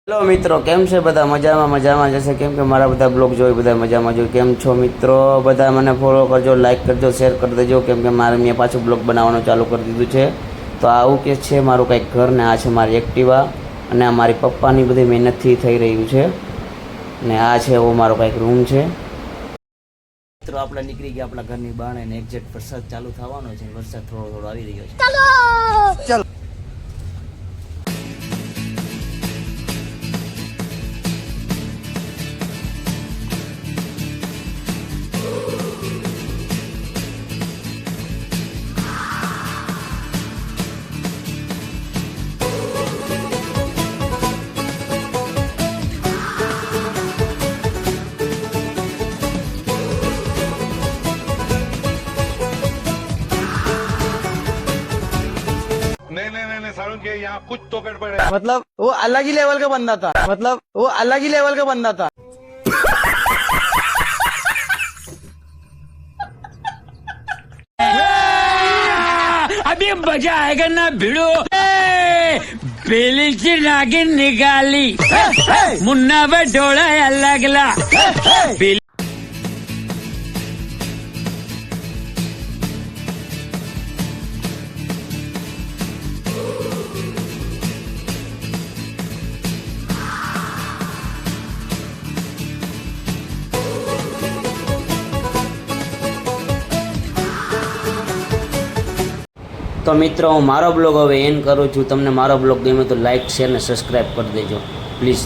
Hello મિત્રો, કેમ છે બધા? મજામાં જશે. કેમ કે મારા બધા બ્લોગ જોઈ બધા મજામાં જોઈ. કેમ છો મિત્રો? બધા મને ફોલો કરજો, લાઈક કરજો, શેર કરી દેજો. કેમ કે મારે મેં પાછું બ્લોગ બનાવવાનું ચાલુ કરી દીધું છે. તો આવું કે છે મારું કંઈક ઘર ને આ છે મારી એક્ટિવા અને આ મારી પપ્પાની બધી મહેનતથી થઈ રહ્યું છે. ને આ છે એવો મારો કંઈક રૂમ છે. મિત્રો આપણે નીકળી ગયા આપણા ઘરની બહાર અને એક્ઝેક્ટ વરસાદ ચાલુ થવાનો છે. વરસાદ થોડો આવી રહ્યો છે. ચાલો. नहीं सारुण के यहाँ कुछ तो गड़बड़ है। मतलब वो अलग ही लेवल का बंदा था। अभी मजा आएगा ना भिड़ो। बेली से नागिन निकाली, मुन्ना बटोला अलगला। તો મિત્રો હું મારો બ્લોગ હવે એન્ડ કરું છું. તમને મારો બ્લોગ ગમ્યો તો લાઈક શેર ને સબસ્ક્રાઈબ કરી દેજો પ્લીઝ.